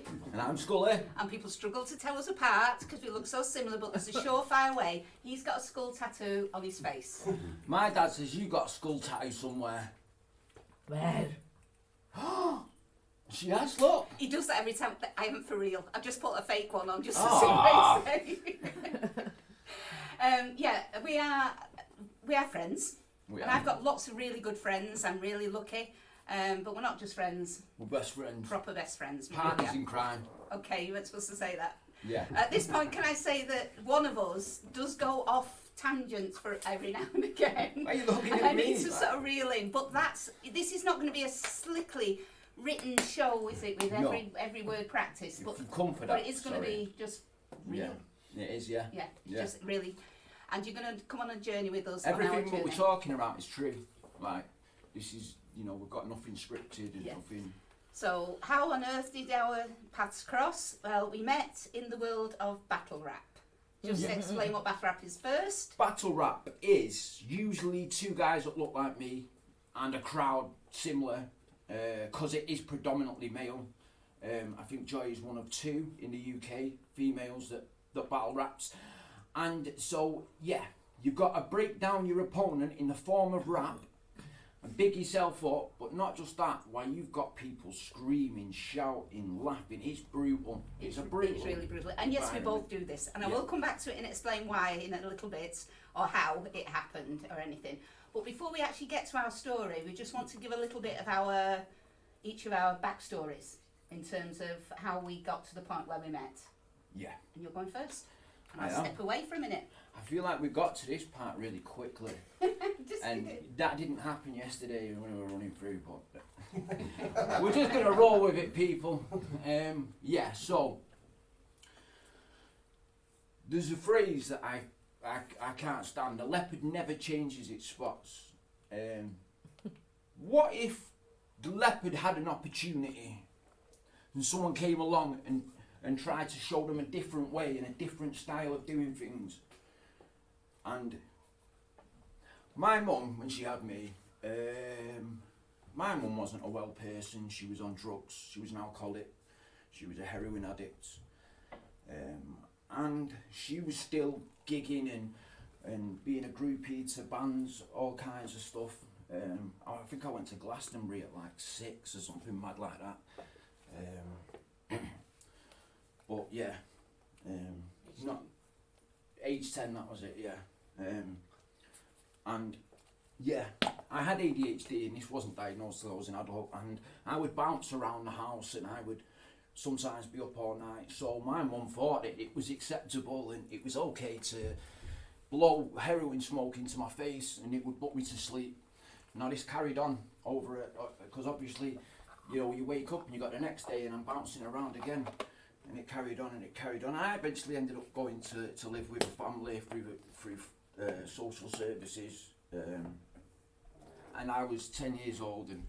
Joy. And I'm Skully. And people struggle to tell us apart because we look so similar, but there's a surefire way. He's got a skull tattoo on his face. My dad says you got a skull tattoo somewhere. Where? She has, look. He does that every time. I haven't for real. I've just put a fake one on just to see what he says. Yeah, we are friends. And I've got lots of really good friends. I'm really lucky. But we're not just friends. We're best friends. Proper best friends. Partners in crime. Okay, you weren't supposed to say that. Yeah. At this point, can I say that one of us does go off tangents for every now and again? Why are you looking and at I me? need to sort of reel in. But this is not going to be a slickly written show, is it, with every word practice? But it is going to be just real. Yeah, it is, yeah. Yeah, just really. And you're going to come on a journey with us. Everything what we're talking about is true. Like, this is, we've got nothing scripted and nothing. So, how on earth did our paths cross? Well, we met in the world of battle rap. Just explain what battle rap is first. Battle rap is usually two guys that look like me and a crowd similar, because it is predominantly male. I think Joy is one of two in the UK females that battle raps. And so, you've got to break down your opponent in the form of rap and big yourself up, but not just that, while you've got people screaming, shouting, laughing. It's brutal. It's really brutal. And yes, we both do this. And I will come back to it and explain why in a little bit, or how it happened or anything. But before we actually get to our story, we just want to give a little bit of each of our backstories in terms of how we got to the point where we met. Yeah. And you're going first. And I'll step away for a minute. I feel like we got to this part really quickly. And that didn't happen yesterday when we were running through, but we're just going to roll with it, people. So there's a phrase that I can't stand. A leopard never changes its spots. What if the leopard had an opportunity and someone came along and tried to show them a different way and a different style of doing things? And my mum, when she had me, my mum wasn't a well person. She was on drugs. She was an alcoholic. She was a heroin addict. And she was still gigging and being a groupie to bands, all kinds of stuff. I think I went to Glastonbury at like 6 or something mad like that. But not age 10, that was it, I had ADHD and this wasn't diagnosed till I was an adult, and I would bounce around the house and I would sometimes be up all night. So my mum thought it was acceptable and it was okay to blow heroin smoke into my face and it would put me to sleep. Now this carried on over it, because obviously, you wake up and you got the next day and I'm bouncing around again. And it carried on and it carried on. I eventually ended up going to live with a family through social services. And I was 10 years old and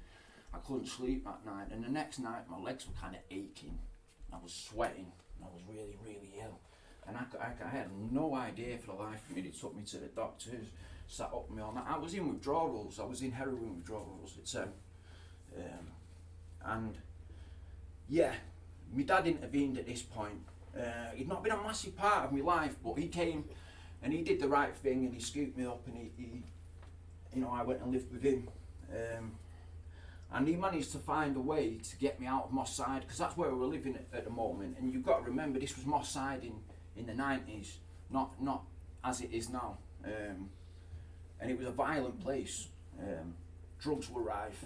I couldn't sleep that night. And the next night my legs were kind of aching. I was sweating. I was really, really ill. And I had no idea for the life of me. They took me to the doctors, sat up with me all night. I was in withdrawals. I was in heroin withdrawals. My dad intervened at this point. He'd not been a massive part of my life, but he came and he did the right thing and he scooped me up and he I went and lived with him. And he managed to find a way to get me out of Moss Side, because that's where we were living at the moment. And you've got to remember, this was Moss Side in the 90s, not as it is now. And it was a violent place. Drugs were rife.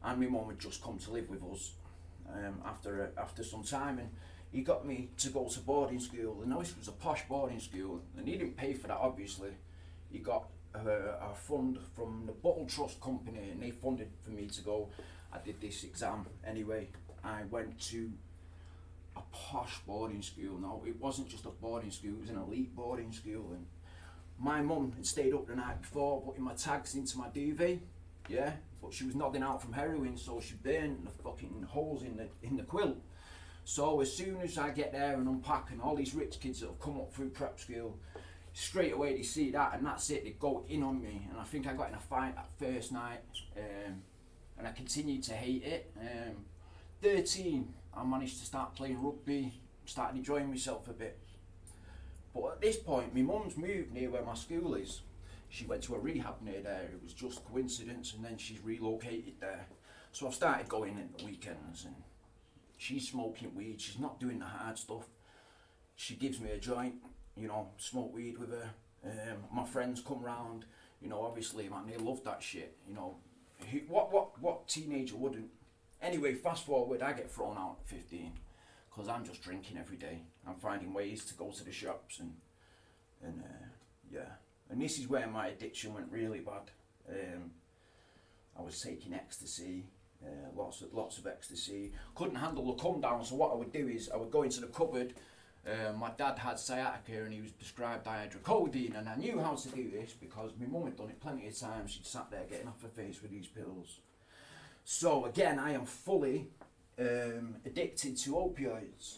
And my mum had just come to live with us after some time, and he got me to go to boarding school. And now this was a posh boarding school, and he didn't pay for that, obviously. He got a fund from the Bottle Trust Company, and they funded for me to go. I did this exam anyway. I went to a posh boarding school. Now, it wasn't just a boarding school, it was an elite boarding school. And my mum had stayed up the night before, putting my tags into my duvet. But she was nodding out from heroin, so she burned the fucking holes in the quilt. So as soon as I get there and unpack, and all these rich kids that have come up through prep school, straight away they see that and that's it, they go in on me. And I think I got in a fight that first night, and I continued to hate it. 13, I managed to start playing rugby, started enjoying myself a bit. But at this point, my mum's moved near where my school is. She went to a rehab near there. It was just coincidence, and then she's relocated there. So I've started going in the weekends, and she's smoking weed. She's not doing the hard stuff. She gives me a joint, you know, smoke weed with her. My friends come round, you know, obviously, man, they love that shit, you know. What teenager wouldn't? Anyway, fast forward, I get thrown out at 15 because I'm just drinking every day. I'm finding ways to go to the shops and yeah. And this is where my addiction went really bad. I was taking ecstasy, lots of ecstasy. Couldn't handle the come down, so what I would do is I would go into the cupboard. My dad had sciatica and he was prescribed dihydrocodeine, and I knew how to do this because my mum had done it plenty of times. She'd sat there getting off her face with these pills. So again, I am fully addicted to opioids.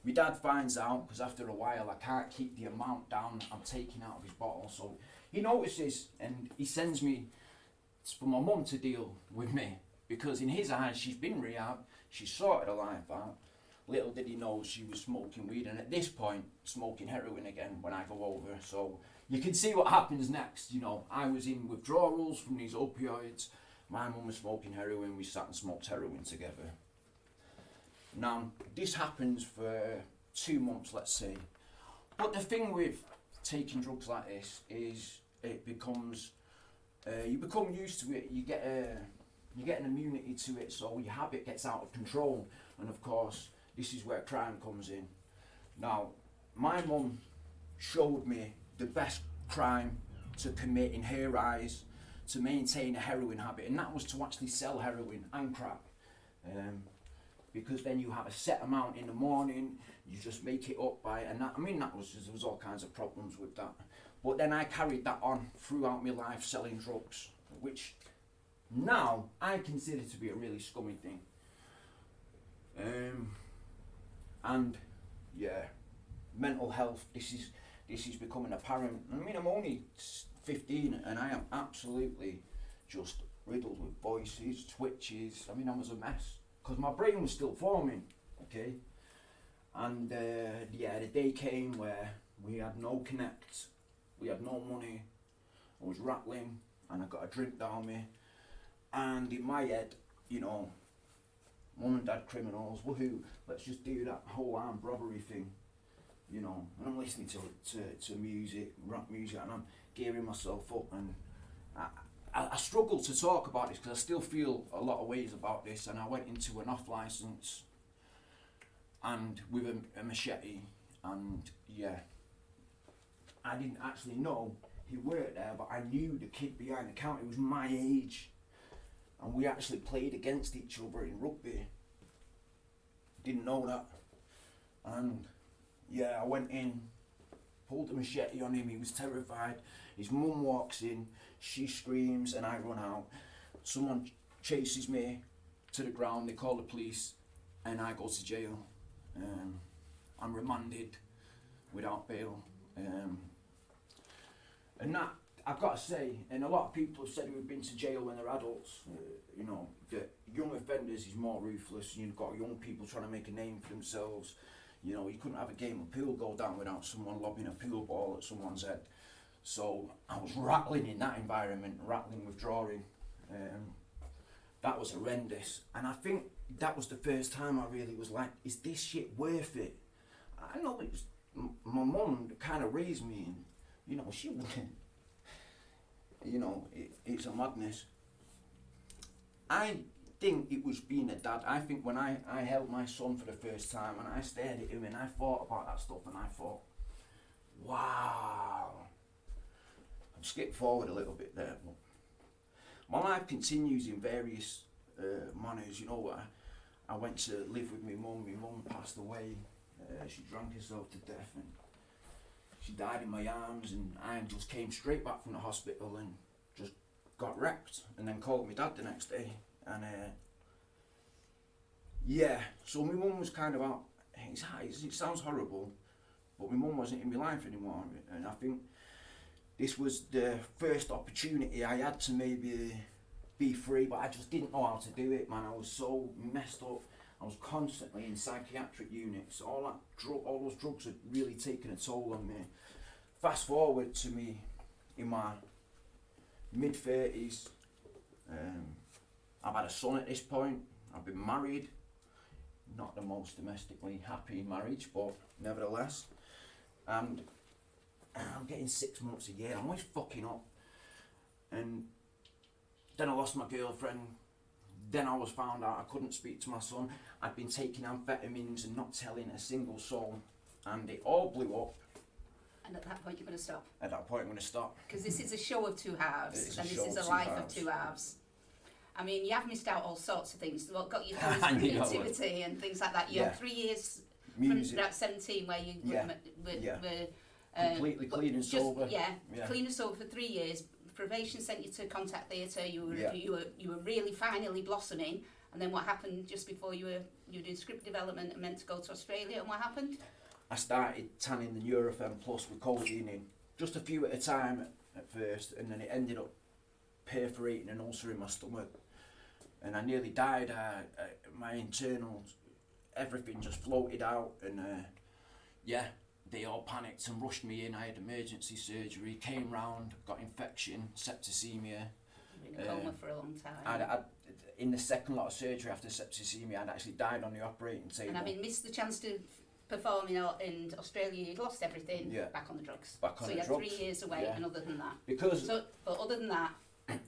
My dad finds out because after a while I can't keep the amount down I'm taking out of his bottle, so he notices and he sends me for my mum to deal with me, because in his eyes she's been rehab, she's sorted her life out. Little did he know she was smoking weed, and at this point smoking heroin again when I go over. So you can see what happens next. You know, I was in withdrawals from these opioids, my mum was smoking heroin, we sat and smoked heroin together. Now, this happens for 2 months, let's say. But the thing with taking drugs like this is it becomes, you become used to it, you get an immunity to it, so your habit gets out of control. And of course, this is where crime comes in. Now, my mum showed me the best crime to commit in her eyes to maintain a heroin habit, and that was to actually sell heroin and crack. Because then you have a set amount in the morning, you just make it up by, and that, I mean, there was all kinds of problems with that. But then I carried that on throughout my life, selling drugs, which now I consider to be a really scummy thing. And yeah, mental health, this is becoming apparent. I mean, I'm only 15 and I am absolutely just riddled with voices, twitches. I mean, I was a mess because my brain was still forming, okay? And yeah, the day came where we had no connect, we had no money, I was rattling and I got a drink down me, and in my head, you know, mum and dad criminals, woohoo, let's just do that whole armed robbery thing, you know. And I'm listening to music, rap music, and I'm gearing myself up, and I struggle to talk about this because I still feel a lot of ways about this. And I went into an off license and with a machete, and yeah, I didn't actually know he worked there, but I knew the kid behind the counter was my age, and we actually played against each other in rugby. Didn't know that. And yeah, I went in, pulled the machete on him, he was terrified. His mum walks in, she screams, and I run out. Someone chases me to the ground, they call the police, and I go to jail. I'm remanded without bail. And that, I've got to say, and a lot of people have said who've been to jail when they're adults, you know, that young offenders is more ruthless. You've got young people trying to make a name for themselves. You know, you couldn't have a game of pool go down without someone lobbing a pool ball at someone's head. So I was rattling in that environment, rattling, withdrawing. That was horrendous. And I think that was the first time I really was like, is this shit worth it? I know it was, my mum kind of raised me, and, you know, she wouldn't. You know, it's a madness. I think it was being a dad. I think when I held my son for the first time and I stared at him and I thought about that stuff, and I thought, wow. I've skipped forward a little bit there, but my life continues in various manners. You know, I went to live with my mum passed away, she drank herself to death, and she died in my arms, and I just came straight back from the hospital and just got wrecked, and then called my dad the next day. And yeah, so my mum was kind of out. It sounds horrible, but my mum wasn't in my life anymore, and I think this was the first opportunity I had to maybe be free, but I just didn't know how to do it, man. I was so messed up. I was constantly in psychiatric units. All those drugs had really taken a toll on me. Fast forward to me in my mid-30s. I've had a son at this point. I've been married. Not the most domestically happy marriage, but nevertheless. And I'm getting 6 months a year. I'm always fucking up. And then I lost my girlfriend. Then I was found out I couldn't speak to my son. I'd been taking amphetamines and not telling a single soul. And it all blew up. And at that point you're going to stop? At that point I'm going to stop. Because this is a show of two halves, and this is a life of two halves. I mean, you have missed out all sorts of things. What got you through creativity and things like that. You had 3 years music. From about 17 where you were completely clean and sober. Clean and sober for 3 years. Probation sent you to Contact Theatre. You were really finally blossoming. And then what happened just before you were doing script development and meant to go to Australia? And what happened? I started tanning the Nurofen Plus with codeine in, just a few at a time at first, and then it ended up perforating an ulcer in my stomach, and I nearly died. My internals, everything just floated out, and they all panicked and rushed me in. I had emergency surgery, came round, got infection, septicemia. You were in a coma for a long time. In the second lot of surgery after septicemia, I'd actually died on the operating table. And having missed the chance to perform in Australia, you'd lost everything, back on the drugs. Back on so the you had drugs. 3 years away, and other than that. But other than that,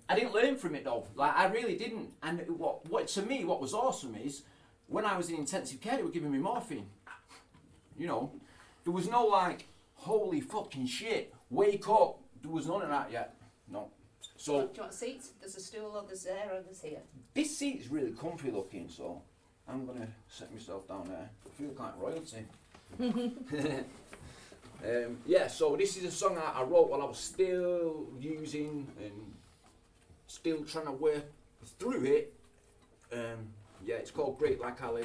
I didn't learn from it though. Like I really didn't. And what to me, what was awesome is when I was in intensive care, they were giving me morphine. You know, there was no like, holy fucking shit, wake up. There was none of that yet. No. So. Do you want a seat? There's a stool, or there's there, or there's here. This seat is really comfy looking, so I'm gonna set myself down there. I feel like royalty. So this is a song I wrote while I was still using and still trying to work through it. It's called Great Like Ali.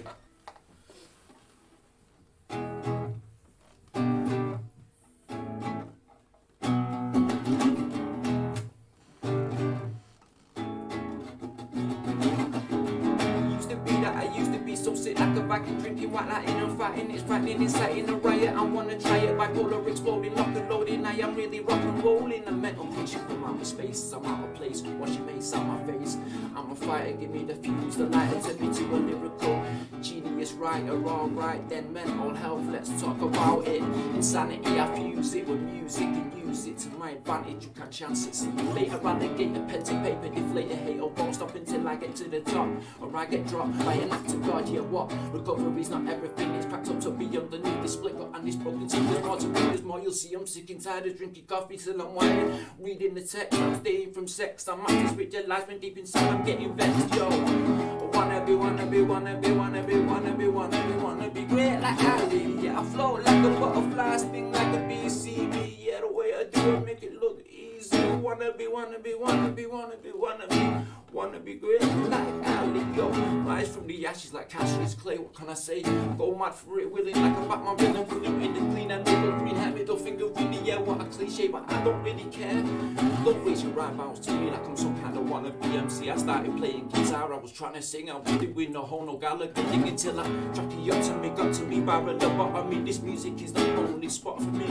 So sick like a Viking, drinking white lighting and fighting. It's frightening, inciting a riot. I wanna try it, bipolar exploding, lock and loading. I am really rock and rolling. A mental patient from outer space. I'm out of place, wash your face out my face. I'm a fighter, give me the fuse, the lighter, turn me to a lyrical genius writer. Alright then, mental health, let's talk about it. Insanity, I fuse it with music and use it to my advantage. You can't chance it, see you later. Relegate the pen to paper, deflate a hate or won't stop until I get to the top. Or I get dropped by an act of God. Yeah, what? Recovery's not everything, it's packed up to be underneath this split and this broken team. There's more to be, there's more you'll see. I'm sick and tired of drinking coffee till I'm whining. Reading the text, I'm staying from sex. I'm acting spiritualized when deep inside I'm getting vexed, yo. Wanna be great like Ali. Yeah, I float like a butterfly, sting like a bee. See me, yeah, the way I do it, make it look easy. Wanna be great like Ali, yo. Rise from the ashes like Cassius Clay, what can I say? Go mad for it, willing like a Batman villain. Putting in the clean and middle green hair, middle finger really, yeah, what a cliche, but I don't really care. Don't waste your right bounce to me like I'm some kind of wannabe MC. I started playing guitar, I was trying to sing, I was doing the whole no Gallagher thing until I track it up to me, got to me, barrel the bottom. Me, this music is the only spot for me.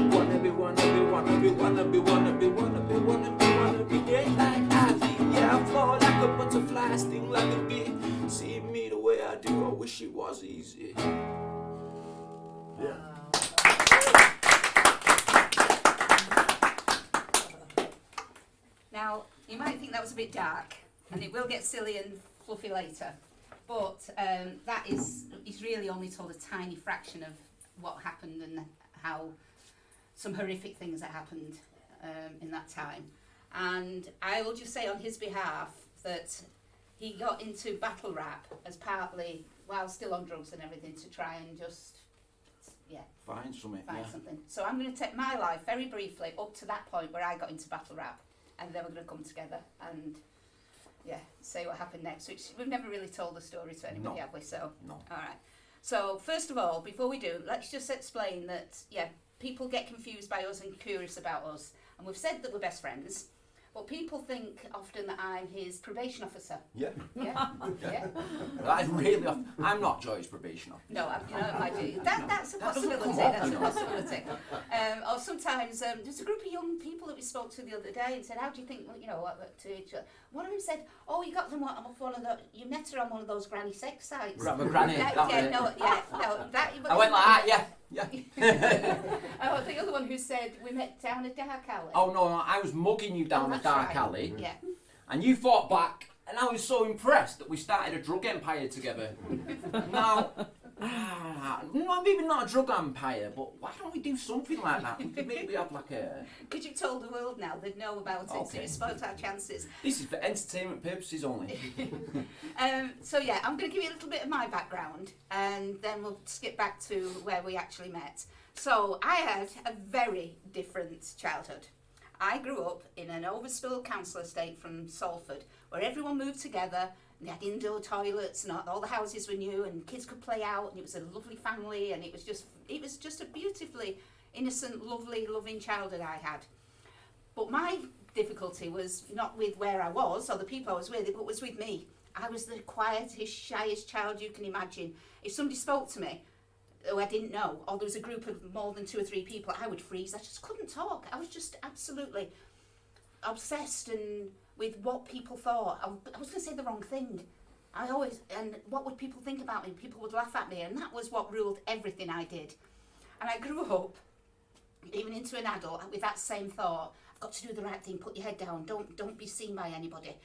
Wanna be great like Ali. Yeah, I flow like a butterfly, sting like a bee. See me the way I do, I wish it was easy. Yeah. Now, you might think that was a bit dark, and it will get silly and fluffy later, but that is really only told a tiny fraction of what happened and how some horrific things that happened in that time. And I will just say on his behalf that he got into battle rap as partly, while still on drugs and everything, to try and just, find something. So I'm going to take my life very briefly up to that point where I got into battle rap, and then we're going to come together and say what happened next, which we've never really told the story to anybody, have we? So, no. All right. So first of all, before we do, let's just explain that, people get confused by us and curious about us, and we've said that we're best friends, But people think often that I'm his probation officer. Yeah. Yeah, yeah. That is really I'm not Joy's probation officer. No, I do. That's a That doesn't possibility. come up, That's you a know. possibility. Or sometimes there's a group of young people that we spoke to the other day and said, "How do you think to each other?" One of them said, "Oh, you got them off one of the. You met her on one of those granny sex sites." Right, my granny. Yeah, that. I went like that. Yeah. Oh, the other one who said we met down a dark alley. Oh no, I was mugging you down a that's dark right. alley, Yeah. and you fought back, and I was so impressed that we started a drug empire together. Now, maybe not a drug empire, but why don't we do something like that? We could maybe have like a. Because you've told the world now, they'd know about it, so Okay. you spoiled our chances. This is for entertainment purposes only. So yeah, I'm going to give you a little bit of my background, and then we'll skip back to where we actually met. So I had a very different childhood. I grew up in an Overspill council estate from Salford, where everyone moved together, and they had indoor toilets, and all the houses were new, and kids could play out, and it was a lovely family, and it was just a beautifully innocent, lovely, loving childhood I had. But my difficulty was not with where I was or the people I was with, but was with me. I was the quietest, shyest child you can imagine. If somebody spoke to me who I didn't know, or there was a group of more than 2 or 3 people, I would freeze. I just couldn't talk. I was just absolutely obsessed with what people thought. I was going to say the wrong thing. And what would people think about me? People would laugh at me, and that was what ruled everything I did. And I grew up, even into an adult, with that same thought. I've got to do the right thing, put your head down, don't be seen by anybody.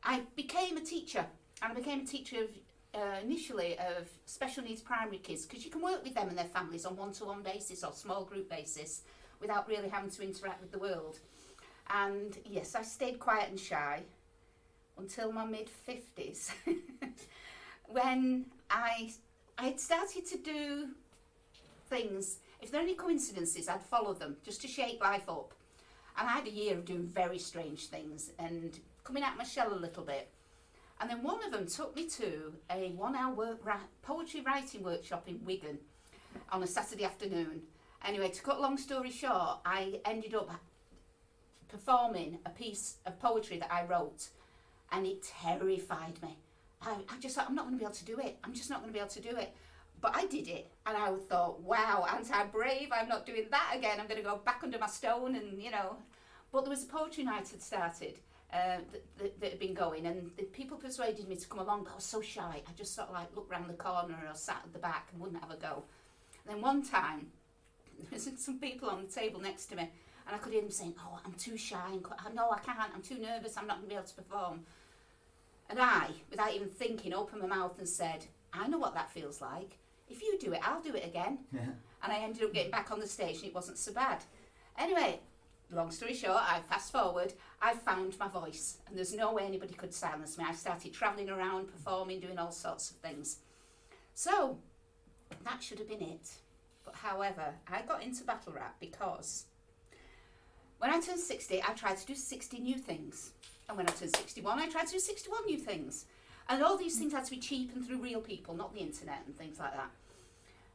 I became a teacher, and I became a teacher initially of special needs primary kids, because you can work with them and their families on one-to-one basis or small group basis without really having to interact with the world. And yes, I stayed quiet and shy until my mid-50s when I had started to do things. If there are any coincidences, I'd follow them just to shake life up. And I had a year of doing very strange things and coming out of my shell a little bit. And then one of them took me to a 1-hour poetry writing workshop in Wigan on a Saturday afternoon. Anyway, to cut a long story short, I ended up performing a piece of poetry that I wrote, and it terrified me. I just thought, I'm not going to be able to do it. I'm just not going to be able to do it. But I did it, and I thought, wow, aren't I brave? I'm not doing that again. I'm going to go back under my stone, and But there was a poetry night had started that had been going, and the people persuaded me to come along, but I was so shy. I just sort of like looked round the corner or sat at the back and wouldn't have a go. And then one time, there was some people on the table next to me, and I could hear them saying, "Oh, I'm too shy, no, I can't, I'm too nervous, I'm not going to be able to perform." And I, without even thinking, opened my mouth and said, "I know what that feels like. If you do it, I'll do it again." Yeah. And I ended up getting back on the stage, and it wasn't so bad. Anyway, long story short, I fast forward, I found my voice, and there's no way anybody could silence me. I started travelling around, performing, doing all sorts of things. So, that should have been it. But however, I got into battle rap because when I turned 60, I tried to do 60 new things. And when I turned 61, I tried to do 61 new things. And all these things had to be cheap and through real people, not the internet and things like that.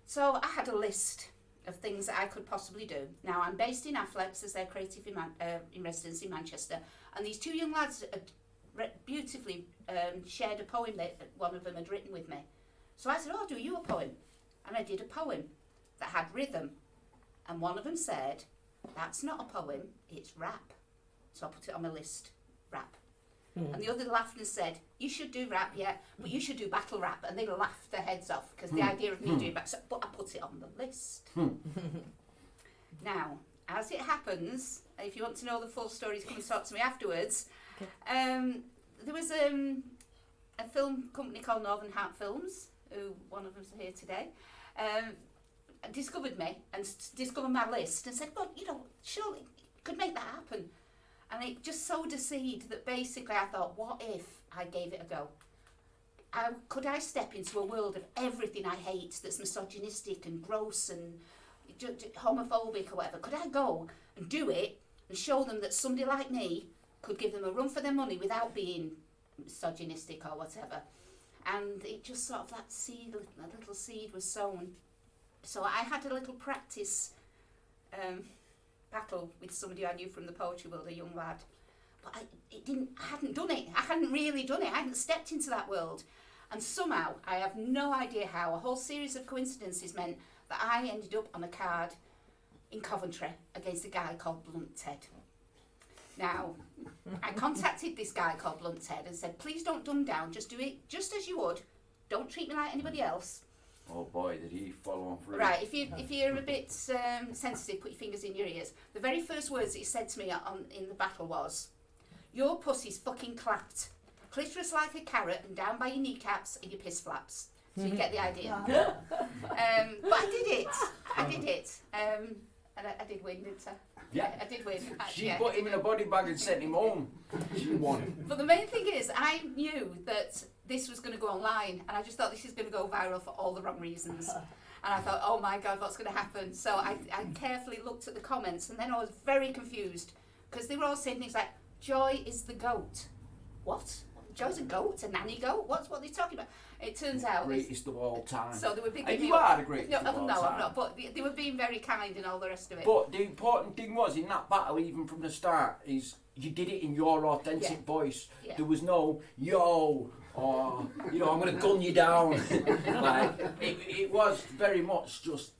So I had a list of things that I could possibly do. Now, I'm based in Afflex as their creative in residence in Manchester. And these 2 young lads had beautifully shared a poem that one of them had written with me. So I said, "Oh, do you a poem?" And I did a poem that had rhythm. And one of them said, "That's not a poem, it's rap." So I put it on my list, rap. And the other laughed and said, "You should do rap, yeah, but you should do battle rap." And they laughed their heads off because the idea of me doing rap, but I put it on the list. Now, as it happens, if you want to know the full story, come and talk to me afterwards. Okay. There was a film company called Northern Heart Films, who one of them's here today, discovered me and discovered my list and said, "Well, surely you could make that happen." And it just sowed a seed that basically I thought, what if I gave it a go? Could I step into a world of everything I hate that's misogynistic and gross and homophobic or whatever? Could I go and do it and show them that somebody like me could give them a run for their money without being misogynistic or whatever? And it just sort of, that little seed was sown. So I had a little practice battle with somebody I knew from the poetry world, a young lad. but I hadn't done it. I hadn't really done it. I hadn't stepped into that world. And somehow, I have no idea how, a whole series of coincidences meant that I ended up on a card in Coventry against a guy called Blunt Ted. Now, I contacted this guy called Blunt Ted and said, please don't dumb down, just do it just as you would. Don't treat me like anybody else. Oh boy, did he follow on through. Right, if you're a bit sensitive, put your fingers in your ears. The very first words that he said to me in the battle was, your pussy's fucking clapped. Clitoris like a carrot and down by your kneecaps and your piss flaps. So you get the idea. But I did it. And I did win, didn't I? Yeah. I did win. She put him in a body bag and sent him home. She won. But the main thing is, I knew that this was going to go online, and I just thought this is going to go viral for all the wrong reasons. And I thought, oh my God, what's going to happen? So I carefully looked at the comments, and then I was very confused, because they were all saying things like, Joy is the goat. What? Joy's a goat? A nanny goat? What's what they're talking about? It turns out... Greatest of all time. So they were big... And you are the greatest of all time. No, I'm not, but they were being very kind and all the rest of it. But the important thing was, in that battle, even from the start, is you did it in your authentic voice. Yeah. There was no, yo, or, I'm going to gun you down. Like, it was very much just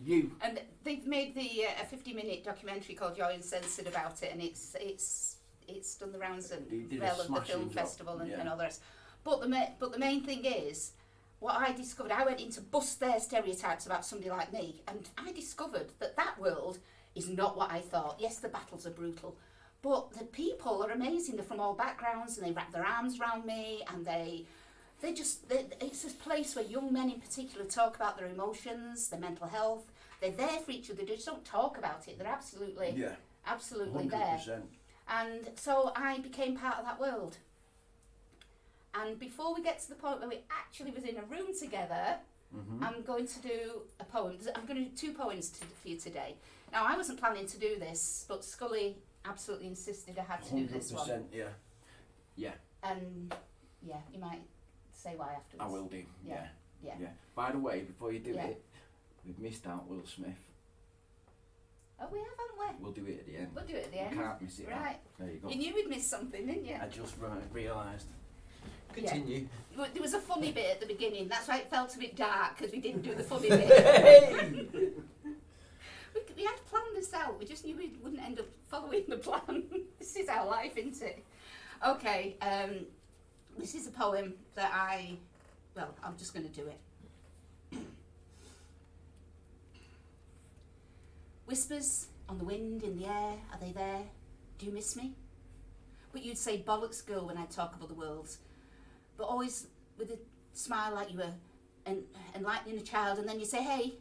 you. And they've made a 50-minute documentary called Joy and Skully about it, and it's done the rounds and of the film festival and all the rest. But the main thing is, what I discovered, I went in to bust their stereotypes about somebody like me, and I discovered that world is not what I thought. Yes, the battles are brutal, but the people are amazing. They're from all backgrounds, and they wrap their arms around me, and it's this place where young men in particular talk about their emotions, their mental health. They're there for each other. They just don't talk about it. They're absolutely 100%. There. And so I became part of that world. And before we get to the point where we actually was in a room together, I'm going to do a poem. I'm going to do 2 poems for you today. Now, I wasn't planning to do this, but Skully absolutely insisted I had to do this one. 100%, yeah. And, you might say why afterwards. I will do, yeah. By the way, before you do it, we've missed out Will Smith. Oh, we have, haven't we? We'll do it at the end. We'll do it at the end. You can't miss it. Right. There you go. You knew we'd missed something, didn't you? I just realised. Continue. Yeah. There was a funny bit at the beginning. That's why it felt a bit dark, because we didn't do the funny bit. We had planned this out. We just knew we wouldn't end up following the plan. This is our life, isn't it? Okay. This is a poem that I'm just going to do it. Whispers on the wind, in the air, are they there? Do you miss me? But you'd say bollocks girl when I talk of other worlds, but always with a smile like you were enlightening a child, and then you say, hey,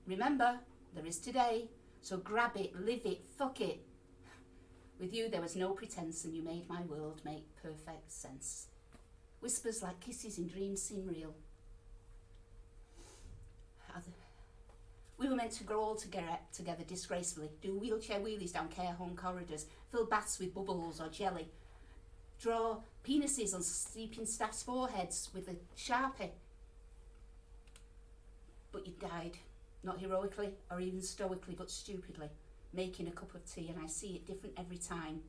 remember, there is today, so grab it, live it, fuck it. With you there was no pretense, and you made my world make perfect sense. Whispers like kisses in dreams seem real. We were meant to grow all together disgracefully, do wheelchair wheelies down care home corridors, fill baths with bubbles or jelly, draw penises on sleeping staff's foreheads with a Sharpie. But you died, not heroically or even stoically, but stupidly, making a cup of tea, and I see it different every time.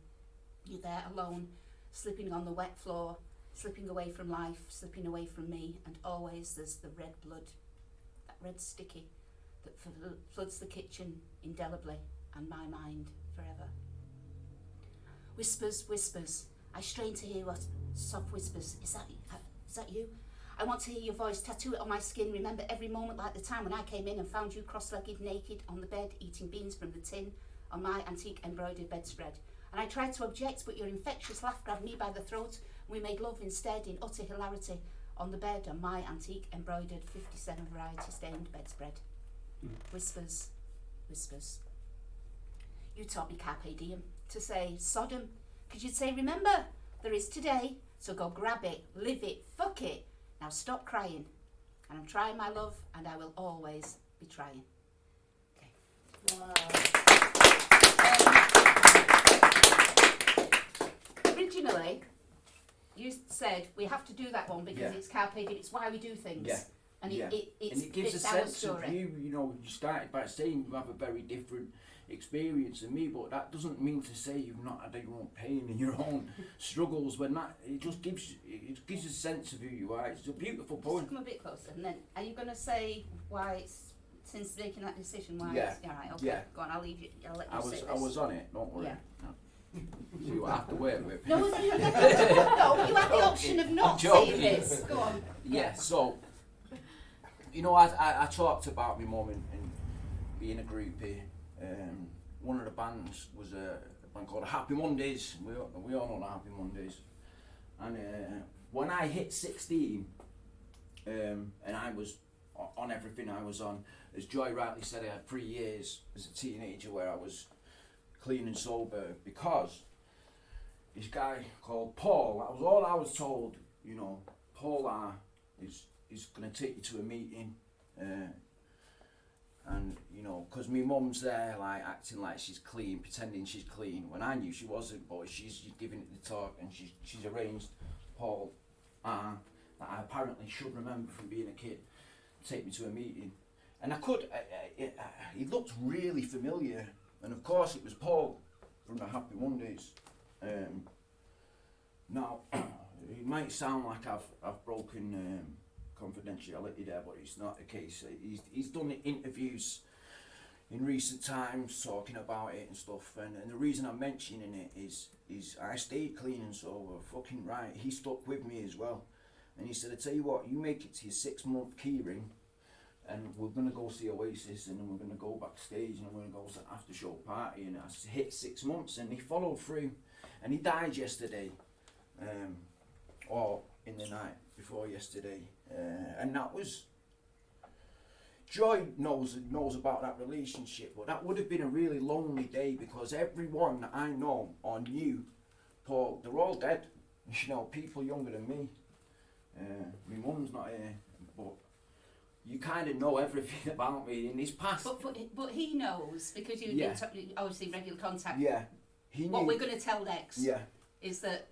You're there alone, slipping on the wet floor, slipping away from life, slipping away from me, and always there's the red blood, that red sticky, that floods the kitchen indelibly and my mind forever. Whispers, whispers, I strain to hear what soft whispers. Is that you? I want to hear your voice, tattoo it on my skin, remember every moment like the time when I came in and found you cross-legged, naked, on the bed, eating beans from the tin, on my antique embroidered bedspread. And I tried to object, but your infectious laugh grabbed me by the throat, and we made love instead in utter hilarity, on the bed, on my antique embroidered 57 variety stained bedspread. Whispers, whispers. You taught me carpe diem, to say Sodom, because you'd say, remember, there is today, so go grab it, live it, fuck it. Now stop crying. And I'm trying, my love, and I will always be trying. Okay. Wow. Originally, you said we have to do that one because it's carpe diem, it's why we do things. Yeah. And yeah. it gives a fits our sense story. of you. You know, you started by saying you have a very different experience than me, but that doesn't mean to say you've not had your own pain and your own struggles. When that it just gives a sense of who you are. It's a beautiful Just point. come a bit closer, and then are you going to say why it's since making that decision? Why? Yeah. It's, all right. Okay. Yeah. Go on. I'll leave you. I'll let you say this. I was on it. Don't worry. Yeah. See what I have to work with. No, no, you have the option of not saying this. Go on. Yeah. So, you know, I talked about my mum and being a groupie. One of the bands was a band called the Happy Mondays. We all know the Happy Mondays. And when I hit 16, and I was on everything I was on, as Joy rightly said, I had 3 years as a teenager where I was clean and sober, because this guy called Paul, that was all I was told, you know, Paul is going to take you to a meeting, and you know, because my mum's there like acting like she's clean, pretending she's clean when I knew she wasn't, but she's giving it the talk, and she's arranged Paul, that I apparently should remember from being a kid, take me to a meeting, and I could, he looked really familiar, and of course it was Paul from the Happy Mondays. Now, it might sound like I've broken confidentiality there, but it's not the case. He's done interviews in recent times talking about it and stuff, and the reason I'm mentioning it is I stayed clean and sober, fucking right. He stuck with me as well, and he said, I tell you what, you make it to your 6-month keyring, and we're going to go see Oasis, and then we're going to go backstage, and we're going to go to an after show party, and I hit 6 months, and he followed through, and he died yesterday, or in the night before yesterday, and that was, Joy knows about that relationship, but that would have been a really lonely day, because everyone that I know or knew Paul, they're all dead, you know, people younger than me. My mum's not here, but you kind of know everything about me in his past. But he knows, because you've Yeah. been obviously regular contact. Yeah, he knew. What we're going to tell Lex Yeah. is that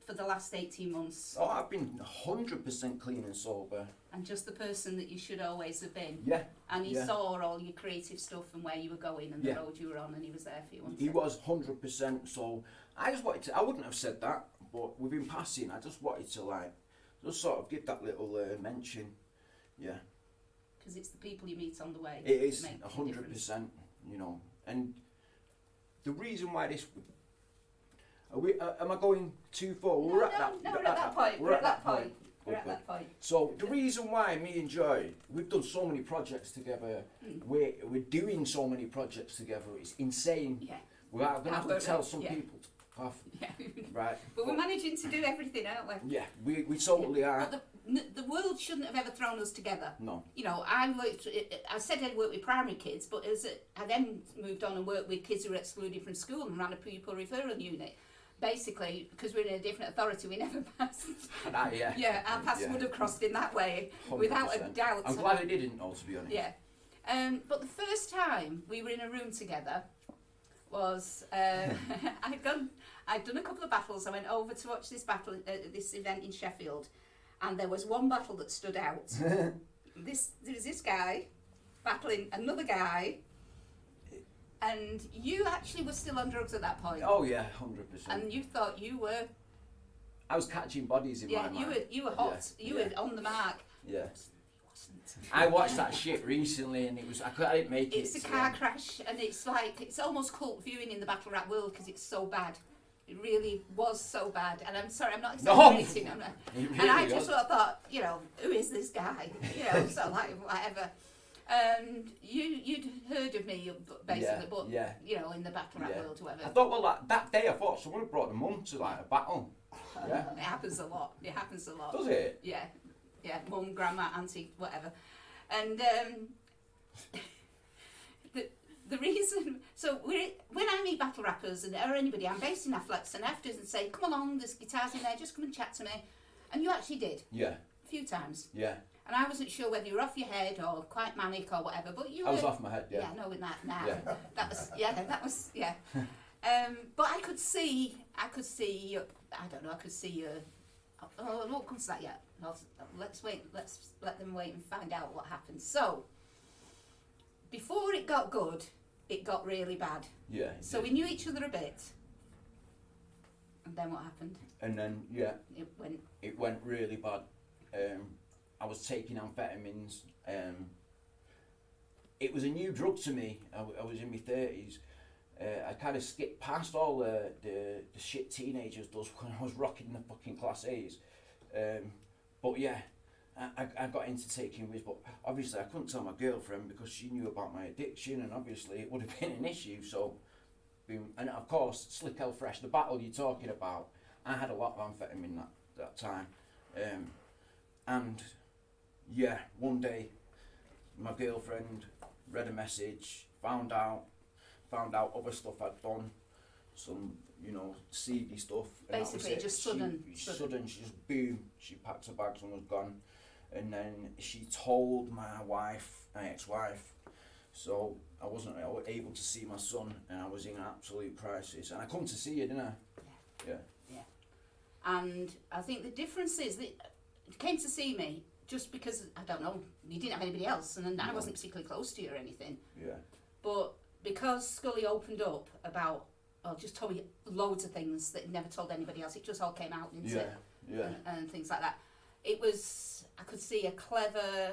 for the last 18 months, Oh, I've been 100% clean and sober. and just the person that you should always have been. Yeah. And he Yeah. saw all your creative stuff and where you were going and Yeah. the road you were on, and he was there for you. wasn't He was 100%. So I just wanted to. I wouldn't have said that, but we've been passing. I just wanted to just sort of give that little mention. Yeah. Because it's the people you meet on the way. It is that make the 100%. You know, and the reason why this. Am I going too far? No, we're at that point. We're at that point. We're at Good. that point. So the reason why me and Joy, we've done so many projects together, we're doing so many projects together, it's insane. Yeah. We're going to have to tell some yeah. people to fuck off. Yeah. Right. But we're managing to do everything, aren't we? Yeah, we totally are. But the world shouldn't have ever thrown us together. No. You know, I said I'd work with primary kids, but I then moved on and worked with kids who were excluded from school and ran a pupil referral unit. Basically, because we're in a different authority, we never passed. Yeah. Yeah, our paths would have crossed in that way, 100%. without a doubt. I'm glad I didn't know, to be honest. Yeah. But the first time we were in a room together was I'd done a couple of battles. I went over to watch this battle, this event in Sheffield, and there was one battle that stood out. There was this guy battling another guy, and you actually were still on drugs at that point. Oh yeah, 100%. And you thought you were. I was catching bodies in my mind. you were hot. Yeah, You were on the mark. Yeah. I watched that shit recently, and I didn't make it. It's a car crash, and it's almost cult viewing in the battle rap world because it's so bad. It really was so bad, and I'm sorry, I'm not exaggerating. No. And I just sort of thought, you know, who is this guy? You know, so whatever. And you'd heard of me basically, but you know, in the battle rap world, whatever. I thought, well, that day I thought someone had brought the mum to a battle. Yeah. It happens a lot. Does it? Yeah. Mum, grandma, auntie, whatever. And the reason, so when I meet battle rappers or anybody, I'm based in Afflex, and after and say, come along, there's guitars in there, just come and chat to me. And you actually did. Yeah. A few times. Yeah. And I wasn't sure whether you were off your head or quite manic or whatever, but you were. I was off my head, yeah. Yeah, knowing that now. Yeah. That was. But I could see, I could see your I won't come to that yet. Let's wait. Let's let them wait and find out what happened. So, before it got good, it got really bad. Yeah. So we knew each other a bit. And then what happened? And then it went really bad. I was taking amphetamines. It was a new drug to me. I was in my 30s. I kind of skipped past all the shit teenagers does when I was rocking the fucking Class A's. But yeah, I got into taking whiz, but obviously I couldn't tell my girlfriend because she knew about my addiction, and obviously it would have been an issue. So, and of course, Slick L Fresh, the battle you're talking about, I had a lot of amphetamine that time. And yeah, one day my girlfriend read a message, found out other stuff I'd done, some, seedy stuff. And basically, just sudden. She just boom, she packed her bags and was gone. And then she told my ex-wife, so I wasn't able to see my son, and I was in an absolute crisis. And I come to see you, didn't I? Yeah. And I think the difference is that you came to see me just because, I don't know, you didn't have anybody else, and I wasn't particularly close to you or anything. Yeah. But because Skully opened up about, just told me loads of things that he never told anybody else, it just all came out, didn't it? Yeah. And things like that. It was, I could see a clever,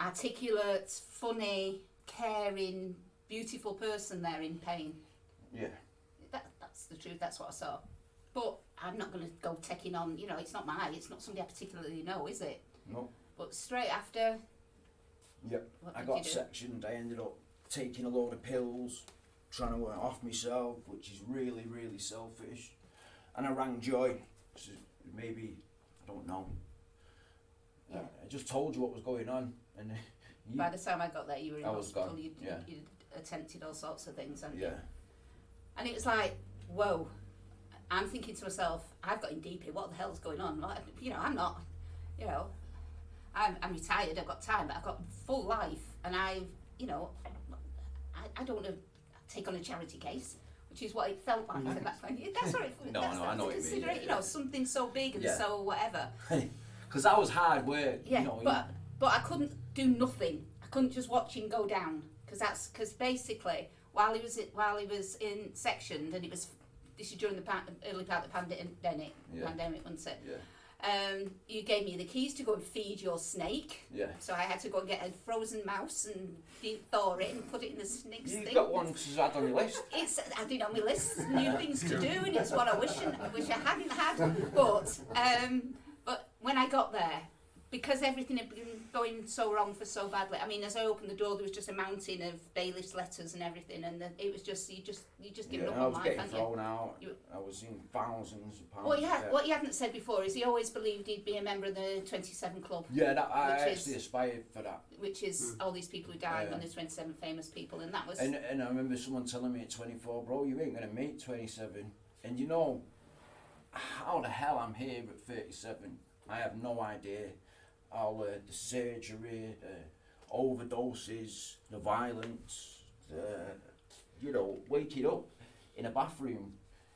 articulate, funny, caring, beautiful person there in pain. Yeah. That's the truth, that's what I saw. But I'm not going to go taking on, it's not somebody I particularly know, is it? No. But straight after... Yep. I got sectioned. I ended up taking a load of pills, trying to work off myself, which is really, really selfish. And I rang Joy. So maybe, I don't know. Yeah. I just told you what was going on. And by the time I got there, you were in hospital. Gone. You'd attempted all sorts of things, hadn't you? Yeah. And it was like, whoa. I'm thinking to myself, I've got in deep here, what the hell's going on? I'm not, I'm retired, I've got time, but I've got full life, and I don't want to take on a charity case, which is what it felt like at that point. That's what it No, I know what you mean. Something so big and so whatever. Because that was hard work. Yeah, but I couldn't do nothing. I couldn't just watch him go down, because basically while he was in sectioned, and this is during the early part of the pandemic, wasn't it? Yeah. You gave me the keys to go and feed your snake. Yeah. So I had to go and get a frozen mouse and thaw it and put it in the snake's thing. You've got one to add on your list. I did on my list, new things to do, and it's what I wish I hadn't had. But when I got there, because everything had been going so wrong for so badly, I mean, as I opened the door, there was just a mountain of bailiff's letters and everything, and it was just, you just give up on life, I was getting thrown out. I was in thousands of pounds. What you hadn't said before is he always believed he'd be a member of the 27 Club. Yeah, I actually aspired for that. Which is all these people who died when there's 27 famous people, and that was... And I remember someone telling me at 24, bro, you ain't going to make 27. And how the hell I'm here at 37, I have no idea. All the surgery, overdoses, the violence, waking up in a bathroom,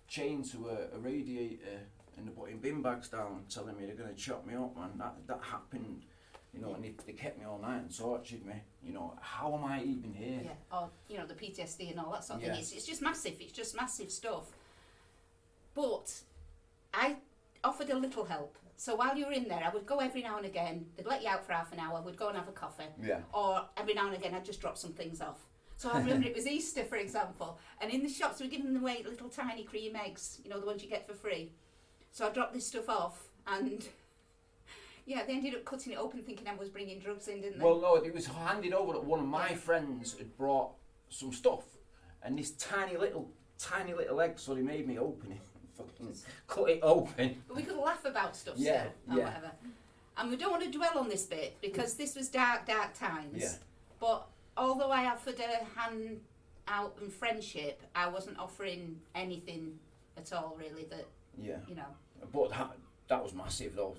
chained to a radiator, and they're putting bin bags down, telling me they're going to chop me up, man. That happened, and they kept me all night and tortured me. How am I even here? Yeah, or, the PTSD and all that sort of thing. It's just massive stuff. But I offered a little help. So while you were in there, I would go every now and again. They'd let you out for half an hour. We'd go and have a coffee. Yeah. Or every now and again, I'd just drop some things off. So I remember it was Easter, for example, and in the shops we were giving away little tiny cream eggs, the ones you get for free. So I dropped this stuff off, and they ended up cutting it open, thinking I was bringing drugs in, didn't they? Well, no, it was handed over that one of my friends had brought some stuff, and this tiny little egg, so they made me open it. Fucking cut it open. But we could laugh about stuff still, or whatever. And we don't want to dwell on this bit, because this was dark times. Yeah. But although I offered a hand out in friendship, I wasn't offering anything at all, really, that, But that was massive, though,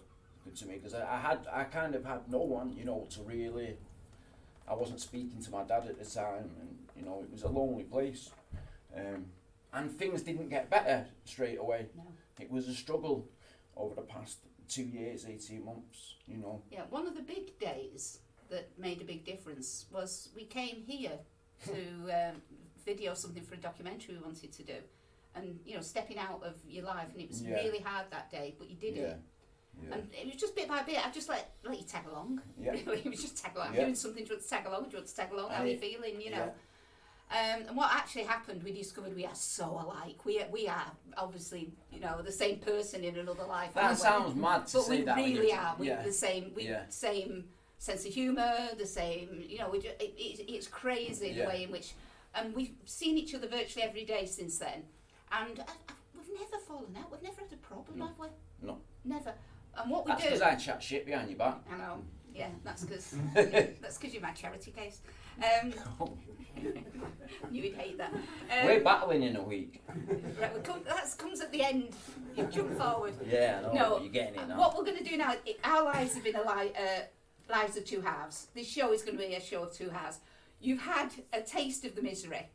to me, because I kind of had no one, to really... I wasn't speaking to my dad at the time, and, it was a lonely place. And things didn't get better straight away. No. It was a struggle. over the past 2 years, 18 months, you know. Yeah, one of the big days that made a big difference was we came here to video something for a documentary we wanted to do. And, you know, stepping out of your life, and it was really hard that day, but you did it. Yeah. And it was just bit by bit, I just let you tag along. Yeah. Really, it was just tag along. I'm doing something, do you want to tag along? Do you want to tag along? How are you feeling, you know? And what actually happened, we discovered we are so alike. We are obviously, you know, the same person in another life. That sounds mad to say that. But we really are. We're the same, same sense of humour, the same, you know, it's crazy the way in which, and we've seen each other virtually every day since then. And we've never fallen out. We've never had a problem, have we? No. Never. And what we that's do... That's because I chat shit behind your back. I know. Yeah, that's because you're my charity case. You would hate that. We're battling in a week. Right, that comes at the end. You jump forward. Yeah, I know. No, you're getting it now. What we're going to do now, our lives have been lives of two halves. This show is going to be a show of two halves. You've had a taste of the misery.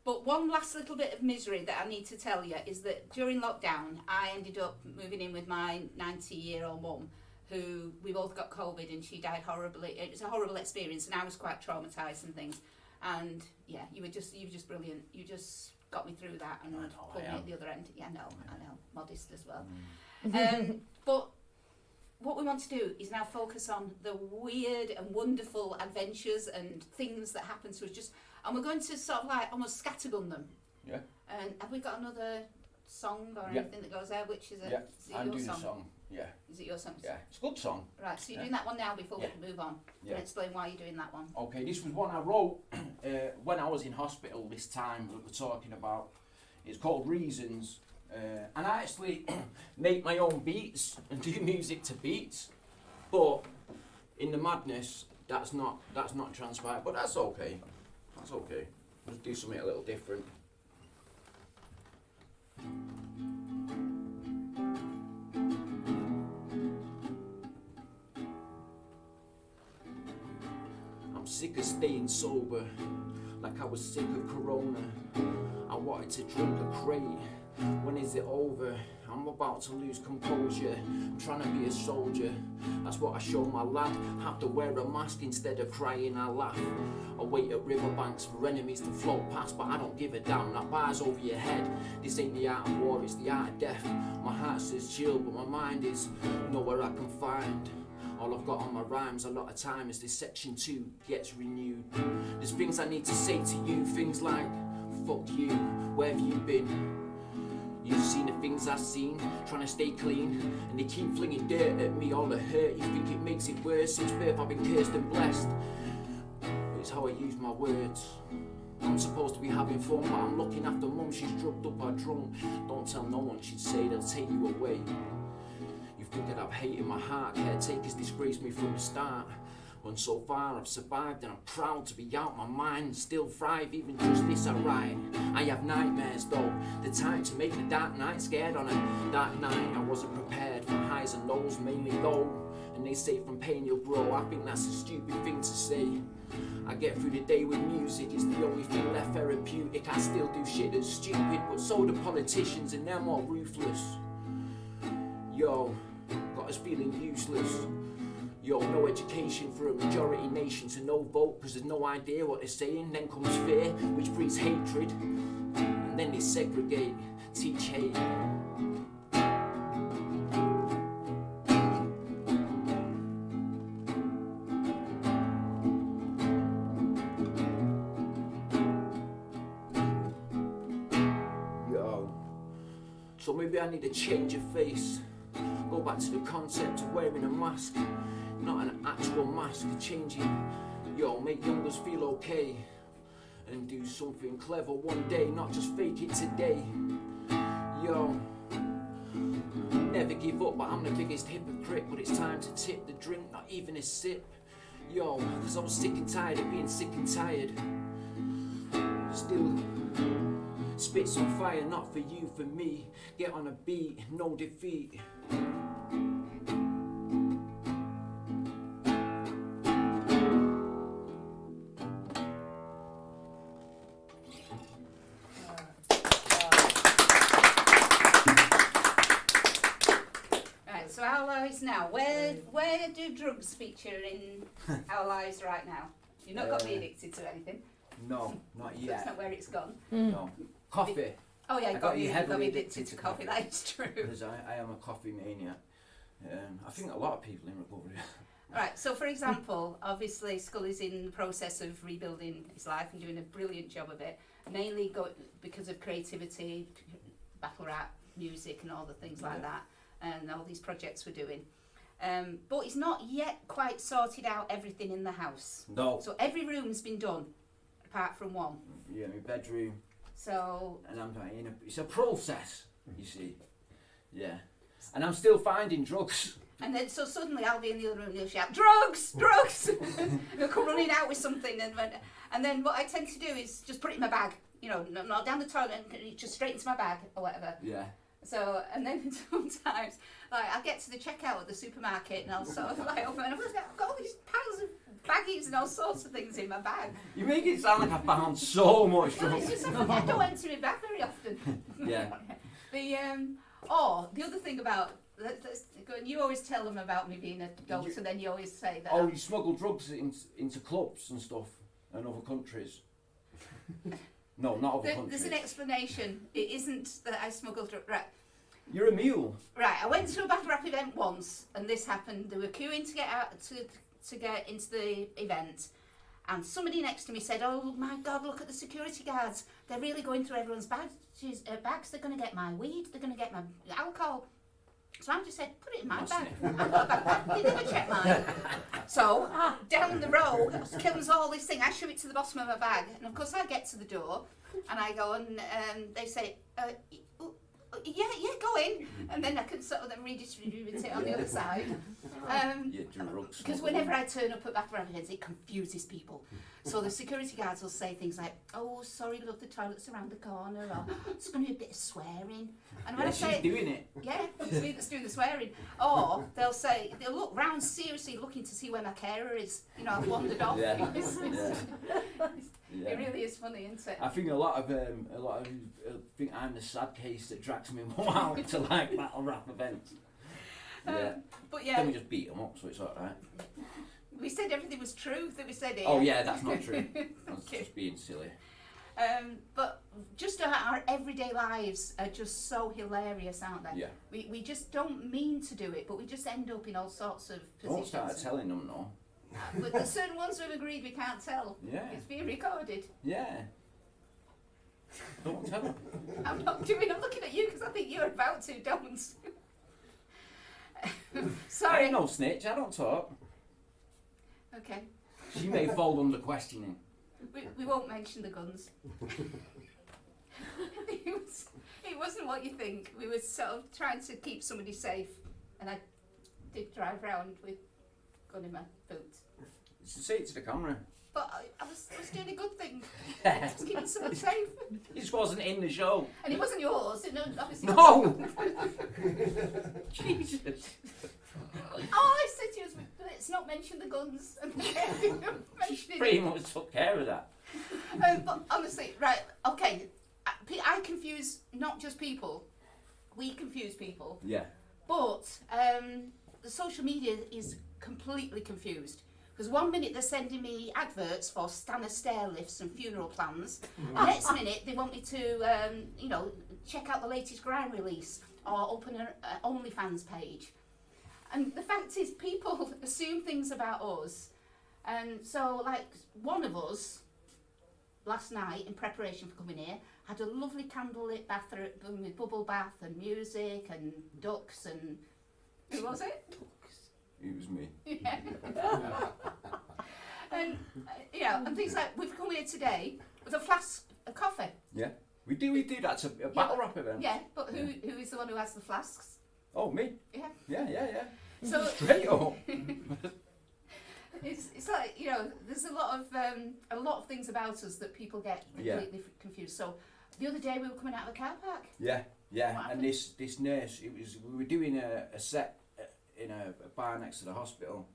But one last little bit of misery that I need to tell you is that during lockdown, I ended up moving in with my 90-year-old mum, who we both got COVID and she died horribly. It was a horrible experience and I was quite traumatised and things. And yeah, you were just brilliant. You just got me through that and pulled me at the other end. Yeah, I know, modest as well. But what we want to do is now focus on the weird and wonderful adventures and things that happen to us. And we're going to sort of like almost scattergun them. Yeah. And have we got another song or anything that goes there? Which is it? Yeah, is it I'm your doing song? a song. Yeah. Is it your song? Yeah, it's a good song. Right, so you're doing that one now before we move on. Yeah. And explain why you're doing that one. Okay, this was one I wrote when I was in hospital this time that we're talking about. It's called Reasons. And I actually make my own beats and do music to beats. But in the madness, that's not transpired. But that's okay. That's okay. Let's do something a little different. I'm sick of staying sober, like I was sick of Corona. I wanted to drink a crate. When is it over? I'm about to lose composure. I'm trying to be a soldier. That's what I show my lad. Have to wear a mask instead of crying I laugh. I wait at riverbanks for enemies to float past, but I don't give a damn. That bar's over your head. This ain't the art of war, it's the art of death. My heart says chill, but my mind is nowhere I can find. All I've got on my rhymes a lot of time is this section 2 gets renewed. There's things I need to say to you, things like fuck you, where have you been? You've seen the things I've seen, trying to stay clean, and they keep flinging dirt at me, all the hurt. You think it makes it worse? Since birth I've been cursed and blessed. But it's how I use my words. I'm supposed to be having fun, but I'm looking after mum, she's drugged up or drunk. Don't tell no one, she'd say they'll take you away. You think that I've hated my heart, caretakers disgraced me from the start. And so far I've survived and I'm proud to be out my mind and still thrive, even just this I write. I have nightmares though, the time to make the dark night scared on a dark night. I wasn't prepared for highs and lows, mainly low. And they say from pain you'll grow, I think that's a stupid thing to say. I get through the day with music, it's the only thing left therapeutic. I still do shit that's stupid, but so do politicians and they're more ruthless. Yo, got us feeling useless. Yo, no education for a majority nation, so no vote, cause there's no idea what they're saying. Then comes fear, which breeds hatred, and then they segregate, teach hate. Yo, so maybe I need a change of face. Go back to the concept of wearing a mask. Not an actual mask, changing. Yo, make youngers feel okay. And do something clever one day, not just fake it today. Yo, never give up, but I'm the biggest hypocrite. But it's time to tip the drink, not even a sip. Yo, cause I was sick and tired of being sick and tired. Still spit some fire, not for you, for me. Get on a beat, no defeat. guys now, where do drugs feature in our lives right now? You've not got me addicted to anything. No, not That's yet. not where it's gone. No. Coffee. Oh yeah, I got you got heavily me addicted addicted to to coffee. coffee. That is true. Because I am a coffee mania. I think a lot of people in recovery. Right, so for example, obviously Skully's in the process of rebuilding his life and doing a brilliant job of it, mainly because of creativity, battle rap, music and all the things like that, and all these projects we're doing. But he's not yet quite sorted out everything in the house. No. So every room's been done, apart from one. Yeah, my bedroom. So... And I'm it's a process, you see. Yeah. And I'm still finding drugs. And then, so suddenly I'll be in the other room and he'll shout, drugs, drugs! He'll come running out with something. And then what I tend to do is just put it in my bag. You know, not down the toilet, and just straight into my bag or whatever. Yeah. So, and then sometimes, like, I'll get to the checkout at the supermarket and I'll sort of like open, and I've got all these pounds of baggies and all sorts of things in my bag. You make it sound like I found so much Well, drugs. it's just something I don't empty my bag very often. Yeah. The other thing about, you always tell them about me being a adult, and then you always say that. Oh, you smuggle drugs into clubs and stuff in other countries. No, not other countries. There's an explanation. It isn't that I smuggled drugs. Right. You're a mule. Right, I went to a battle rap event once, and this happened. They were queuing to get out to get into the event, and somebody next to me said, "Oh my God, look at the security guards! They're really going through everyone's bags. They're going to get my weed. They're going to get my alcohol." So I just said, "Put it in my bag." I've got a backpack. They never check mine. So down the road comes all this thing. I shove it to the bottom of my bag, and of course I get to the door, and I go, and they say, yeah, go in, and then I can sort of then redistribute it on the other side. Because whenever I turn up at battle rap events, it confuses people. So the security guards will say things like, "Oh, sorry, love, the toilet's around the corner," or "It's going to be a bit of swearing." And when I say, she's doing it. Yeah, it's me that's doing the swearing. Or they'll look round seriously looking to see where my carer is. You know, I've wandered off. Yeah. It really is funny, isn't it? I think a lot of think I'm the sad case that drags me more out to like battle rap events. Yeah. But yeah. Then we just beat them up, so it's alright. We said everything was true that we said it. Oh yeah, that's not true. That's just being silly. But just our everyday lives are just so hilarious, aren't they? Yeah. We just don't mean to do it, but we just end up in all sorts of positions. Don't start telling them no. But there's certain ones we've agreed we can't tell. Yeah. It's being recorded. Yeah. Don't tell them. I'm not doing. I'm looking at you because I think you're about to. Don't. Sorry. I ain't no snitch. I don't talk. Okay. She may fall under questioning. We won't mention the guns. It wasn't what you think. We were sort of trying to keep somebody safe, and I did drive around with a gun in my boot. Say it to the camera. But I was doing a good thing. Just keeping someone safe. This wasn't in the show. And it wasn't yours. Obviously. No! Jesus. Oh, I said to you, let's not mention the guns. Pretty much took care of that. But honestly, right, okay, I confuse not just people, we confuse people. Yeah. But the social media is completely confused. Because one minute they're sending me adverts for Stanner stair lifts and funeral plans. The next minute they want me to, check out the latest grime release or open an OnlyFans page. And the fact is, people assume things about us. And so, like, one of us, last night, in preparation for coming here, had a lovely candlelit bathroom with bubble bath and music and ducks and... Who was it? It was me. Yeah. And, and things like, we've come here today with a flask of coffee. Yeah. We do that to a battle rap event. Yeah, but who is the one who has the flasks? Oh, me? Yeah. Yeah. So straight up. It's like, there's a lot of things about us that people get completely confused. So the other day we were coming out of the car park. Yeah. And this nurse, we were doing a set in a bar next to the hospital,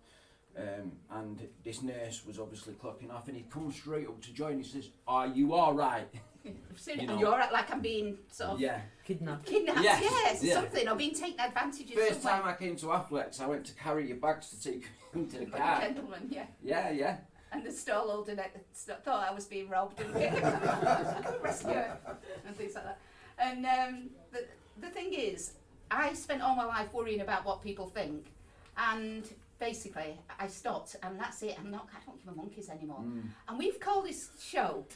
and this nurse was obviously clocking off, and he comes straight up to Joy and he says, "Are you all right?" You know. You're like I'm being sort of Kidnapped. kidnapped, Yes, yeah. something, or being taken advantage of. First time I came to Affleck's, I went to carry your bags to take into the car. Gentleman, yeah. Yeah. And the stallholder thought I was being robbed and rescue her and things like that. And the thing is, I spent all my life worrying about what people think, and basically I stopped, and that's it. I don't give a monkeys anymore. And we've called this show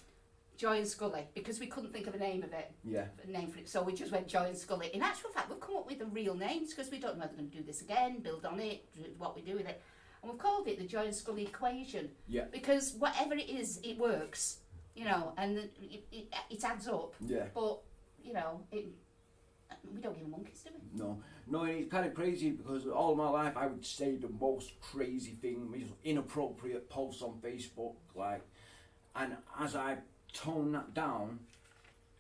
Joy and Skully because we couldn't think of a name of it. A name for it, so we just went Joy and Skully. In actual fact, we've come up with the real names because we don't know whether we're going to do this again, build on it, what we do with it. And we've called it the Joy and Skully Equation. Because whatever it is, it works, you know, and it adds up. But, you know, we don't give monkeys, do we? No, and it's kind of crazy because all my life I would say the most crazy thing, inappropriate posts on Facebook, like, and as I tone that down,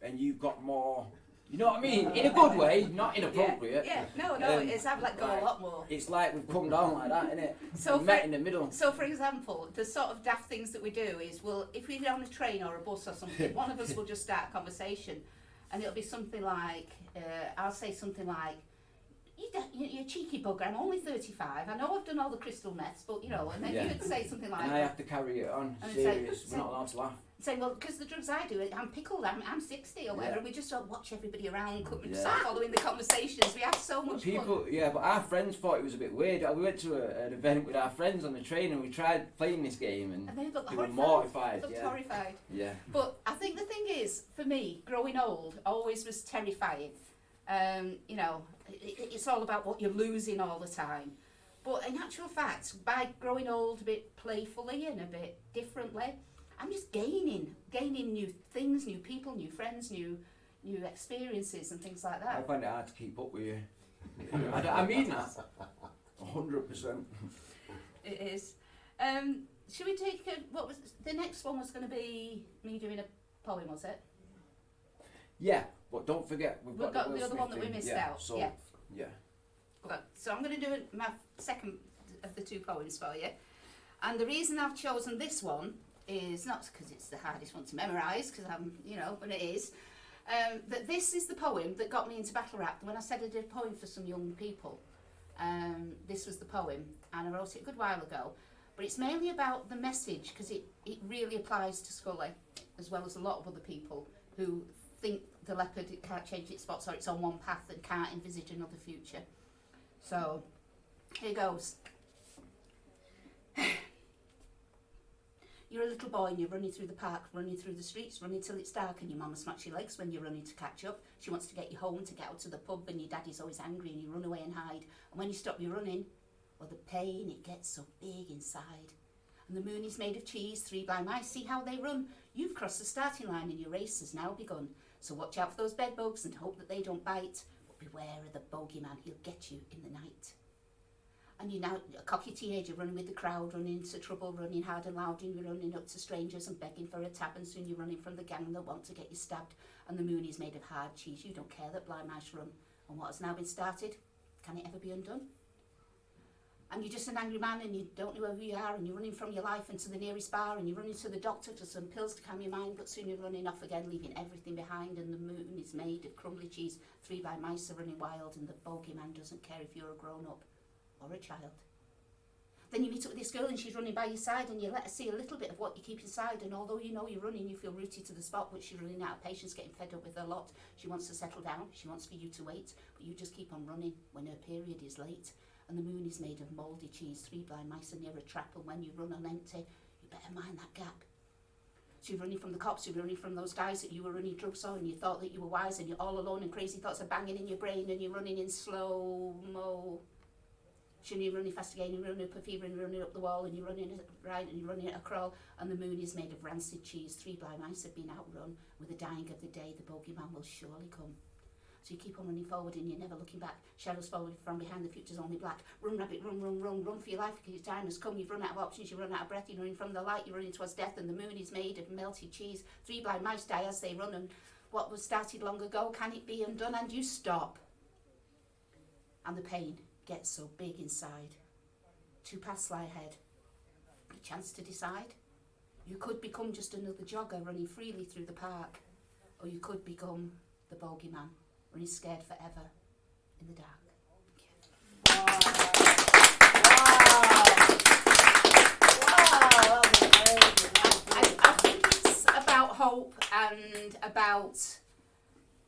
and you've got more. You know what I mean? In a good way, not inappropriate. No, it's I've let go a lot more. It's like we've come down like that, innit? So met in the middle. So, for example, the sort of daft things that we do is, if we're on a train or a bus or something, one of us will just start a conversation, and it'll be something like, I'll say something like, you're a cheeky bugger, I'm only 35, I know I've done all the crystal meths, but, you know, and then you'd say something like and I have to carry it on, serious, we're not allowed to laugh. Saying, well, because the drugs I do, I'm pickled, I'm 60 or whatever, we just don't watch everybody around, start following the conversations, we have so much fun. Yeah, but our friends thought it was a bit weird. We went to an event with our friends on the train and we tried playing this game and they were mortified. Horrified. Yeah. But I think the thing is, for me, growing old always was terrifying. You know, it's all about what you're losing all the time. But in actual fact, by growing old a bit playfully and a bit differently, I'm just gaining new things, new people, new friends, new experiences and things like that. I find it hard to keep up with you. I mean that. 100%. It is. Should we take what was the next one was going to be me doing a poem, was it? Yeah, but don't forget we've got the other one that we missed out. So, yeah. Okay, so I'm going to do my second of the two poems for you, and the reason I've chosen this one is not because it's the hardest one to memorise, because but it is. That this is the poem that got me into battle rap. When I said I did a poem for some young people, this was the poem, and I wrote it a good while ago. But it's mainly about the message, because it really applies to Skully, as well as a lot of other people who think the leopard can't change its spots or it's on one path and can't envisage another future. So, here goes. You're a little boy and you're running through the park, running through the streets, running till it's dark, and your mama smacks your legs when you're running to catch up. She wants to get you home to get out to the pub, and your daddy's always angry and you run away and hide. And when you stop your running, well, the pain, it gets so big inside. And the moon is made of cheese, 3 blind mice, see how they run. You've crossed the starting line and your race has now begun. So watch out for those bed bugs and hope that they don't bite. But beware of the bogeyman, he'll get you in the night. And you're now a cocky teenager running with the crowd, running into trouble, running hard and loud, and you're running up to strangers and begging for a tab, and soon you're running from the gang that want to get you stabbed. And the moon is made of hard cheese, you don't care that blind mice run. And what has now been started, can it ever be undone? And you're just an angry man and you don't know who you are, and you're running from your life into the nearest bar, and you're running to the doctor for some pills to calm your mind, but soon you're running off again, leaving everything behind. And the moon is made of crumbly cheese, 3 blind mice are running wild, and the bogeyman doesn't care if you're a grown-up or a child. Then you meet up with this girl and she's running by your side, and you let her see a little bit of what you keep inside, and although you know you're running, you feel rooted to the spot, but she's running out of patience, getting fed up with her lot. She wants to settle down, she wants for you to wait, but you just keep on running when her period is late. And the moon is made of mouldy cheese, 3 blind mice are near a trap, and when you run on empty, you better mind that gap. So you're running from the cops, you're running from those guys that you were running drugs on, and you thought that you were wise, and you're all alone and crazy thoughts are banging in your brain, and you're running in slow-mo. You're running fast again, you're running up a fever, and you're running up the wall, and you're running right, and you're running at a crawl, and the moon is made of rancid cheese, 3 blind mice have been outrun. With the dying of the day, the bogeyman will surely come. So you keep on running forward and you're never looking back. Shadows following from behind, the future's only black. Run, rabbit, run, run, run, run for your life, because your time has come. You've run out of options, you run out of breath, you're running from the light, you're running towards death, and the moon is made of melted cheese. 3 blind mice die as they run, and what was started long ago, can it be undone? And you stop. And the pain gets so big inside. 2 paths lie ahead. A chance to decide. You could become just another jogger running freely through the park. or you could become the bogeyman, when he's scared forever in the dark. I think it's about hope and about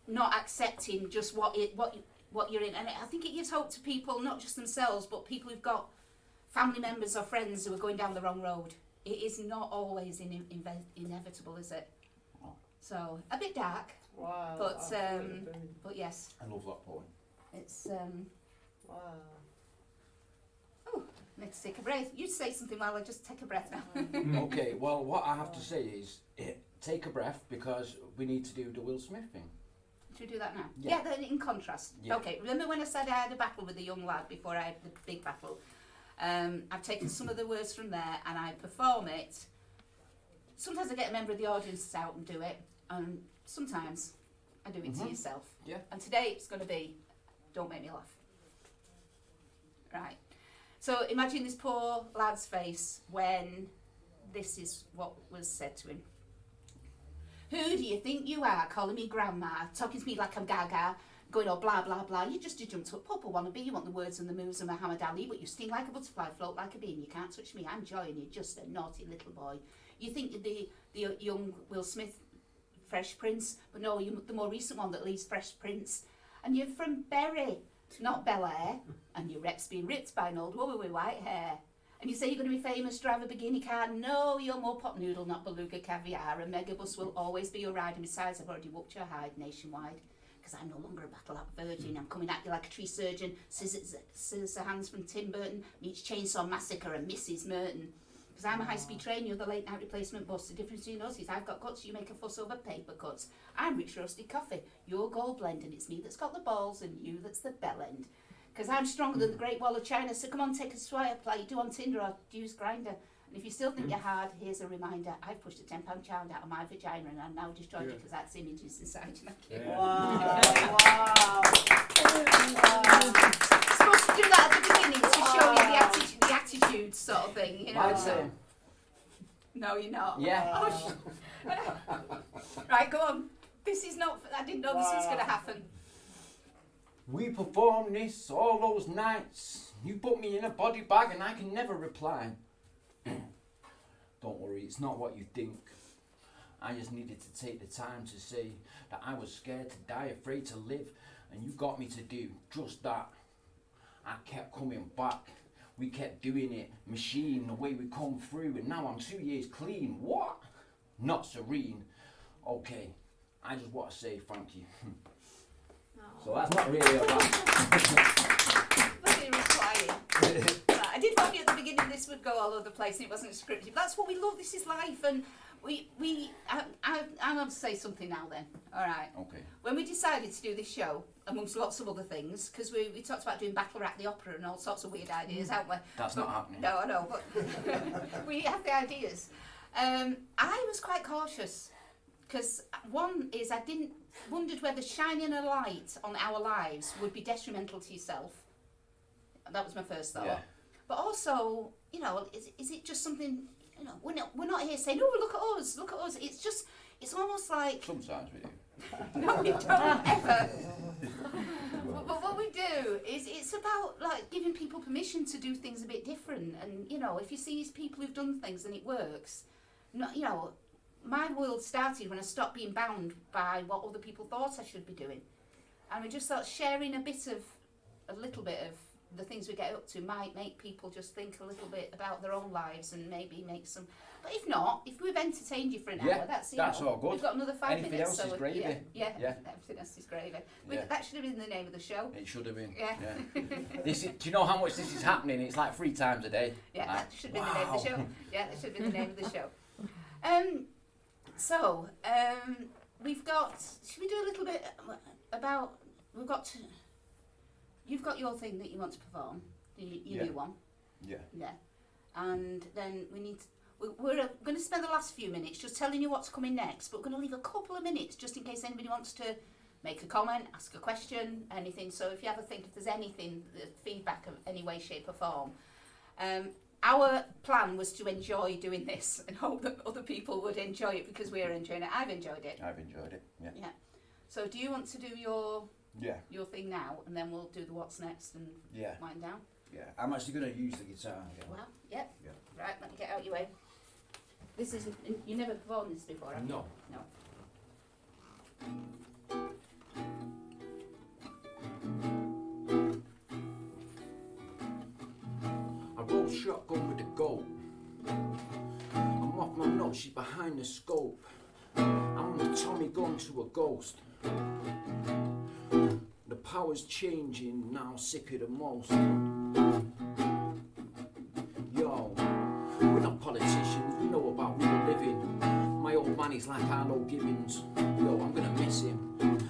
not accepting just what you're in, and I think it gives hope to people, not just themselves, but people who've got family members or friends who are going down the wrong road. It is not always inevitable, is it? So a bit dark, but yes. I love that poem. It's Oh, let's take a breath. You say something while I just take a breath now. Okay, well, what I have to say is take a breath, because we need to do the Will Smith thing. Should we do that now? Yeah. Then in contrast. Yeah. Okay, remember when I said I had a battle with the young lad before I had the big battle? I've taken some of the words from there and I perform it. Sometimes I get a member of the audience out and do it, and sometimes I do it to yourself. Yeah. And today it's going to be, don't make me laugh. Right. So imagine this poor lad's face when this is what was said to him. Who do you think you are, calling me grandma, talking to me like I'm gaga, going, oh, blah, blah, blah. You're just a jumped-up pup, a wannabe. You want the words and the moves of Muhammad Ali, but you sting like a butterfly, float like a bean. You can't touch me. I'm Joy, and you're just a naughty little boy. You think you're the young Will Smith Fresh Prince, but no, you're the more recent one that leaves Fresh Prince. And you're from Bury, not Bel Air, and your rep's being ripped by an old woman with white hair. And you say you're going to be famous, drive a bikini car. No, you're more pot noodle, not beluga caviar. A megabus will always be your ride. And besides, I've already whooped your hide nationwide. Because I'm no longer a battle app virgin. I'm coming at you like a tree surgeon. Scissor hands from Tim Burton meets Chainsaw Massacre and Mrs. Merton. Because I'm a high-speed train, you're the late-night replacement bus. The difference between us is I've got guts, you make a fuss over paper cuts. I'm rich roasted coffee, you're gold blend, and it's me that's got the balls and you that's the bell end. Because I'm stronger than the Great Wall of China, so come on, take a swipe like you do on Tinder or use Grindr. And if you still think you're hard, here's a reminder. I've pushed a 10-pound child out of my vagina and I'm now destroyed you because that's images inside you. Yeah. Wow. Supposed to do that at the beginning to show you the attitude sort of thing, you know. I'd say. No, you're not. Yeah. Oh, right, go on. This is not. I didn't know this was going to happen. We performed this all those nights. You put me in a body bag and I can never reply. Don't worry, it's not what you think. I just needed to take the time to say that I was scared to die, afraid to live, and you got me to do just that. I kept coming back. We kept doing it, machine, the way we come through, and now I'm 2 years clean. What? Not serene. Okay, I just want to say thank you. So that's not really about... Very replying. I did warn you at the beginning this would go all over the place and it wasn't scripted. But that's what we love. This is life, and I'm going to say something now. Then, all right. Okay. When we decided to do this show, amongst lots of other things, because we talked about doing Battle Rat the Opera and all sorts of weird ideas, haven't we? That's not happening. No, I know, but we have the ideas. I was quite cautious because one is I wondered whether shining a light on our lives would be detrimental to yourself. That was my first thought. Yeah. But also, you know, is it just something? You know, we're not here saying, "Oh, look at us." It's almost like Sometimes we do. no, we don't ever. But what we do is it's about like giving people permission to do things a bit different, and you know, if you see these people who've done things and it works, you know, my world started when I stopped being bound by what other people thought I should be doing, and we just thought sharing a little bit of the things we get up to might make people just think a little bit about their own lives and maybe make some. But if not, if we've entertained you for an hour, that's all good. We've got another 5 Anything minutes. else is gravy. Yeah, Yeah. everything else is gravy. Yeah. That should have been the name of the show. It should have been. Yeah. This is, do you know how much this is happening? It's like 3 times a day. Yeah, Like, that should have been the name of the show. Yeah, that should have been the name of the show. We've got. Should we do a little bit about? You've got your thing that you want to perform. Your new one. Yeah. Yeah. And then we need. We're going to spend the last few minutes just telling you what's coming next, but we're going to leave a couple of minutes just in case anybody wants to make a comment, ask a question, anything. So if you ever think if there's anything, feedback of any way, shape or form. our plan was to enjoy doing this and hope that other people would enjoy it because we're enjoying it. I've enjoyed it. I've enjoyed it. Yeah. Yeah. So do you want to do your thing now, and then we'll do the what's next and wind down? Yeah. I'm actually going to use the guitar. Well, yeah. Right, let me get out your way. This is, you never performed this before, have you? No. No. I roll shotgun with the goat. I'm off my nut, she's behind the scope. I'm the Tommy gun to a ghost. The power's changing now, sicker than most. Yo, we're not politicians, we know about real living. My old man is like Arlo Gibbons. Yo, I'm gonna miss him.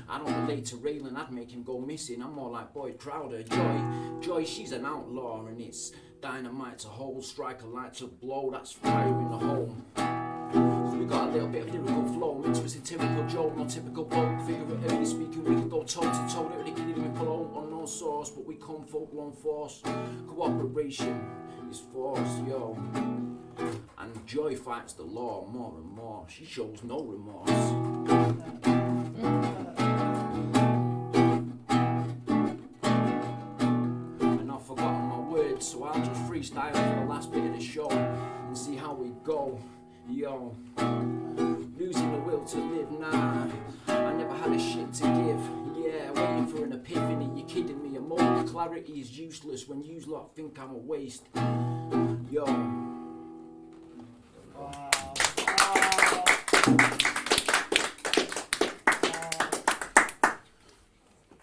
I don't relate to Rowland, I'd make him go missing. I'm more like Boyd Crowder. Joy, she's an outlaw, and it's dynamite to hold, strike a light to blow, that's fire in the home. So we got a little bit of lyrical flow, mixed with satirical joke, not typical bloke. Figuratively speaking, we can go toe to toe, literally killing with flow on no source, but we come full blown force. Cooperation is force, yo. And Joy fights the law more and more. She shows no remorse. So I'll just freestyle for the last bit of the show and see how we go. Yo, losing the will to live, nah, I never had a shit to give. Yeah, waiting for an epiphany, you're kidding me. A moment of clarity is useless when you lot think I'm a waste. Yo.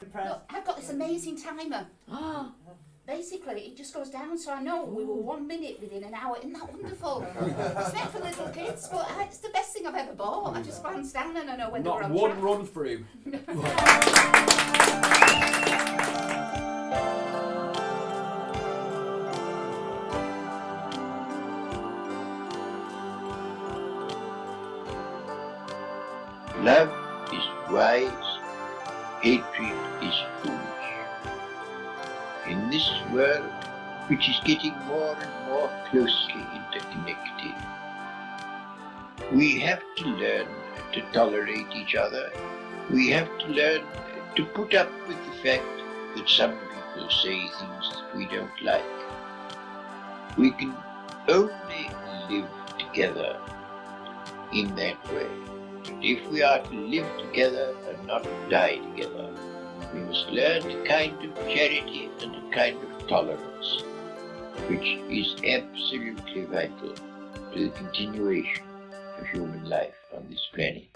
Look, I've got this amazing timer. Basically, it just goes down, so I know we were 1 minute within an hour. Isn't that wonderful? It's meant for little kids, but it's the best thing I've ever bought. I just glance down and I know when they're on one track. run through. Love is wise, hatred is foolish. In this world, which is getting more and more closely interconnected, we have to learn to tolerate each other. We have to learn to put up with the fact that some people say things that we don't like. We can only live together in that way. And if we are to live together and not die together, we must learn a kind of charity and a kind of tolerance, which is absolutely vital to the continuation of human life on this planet.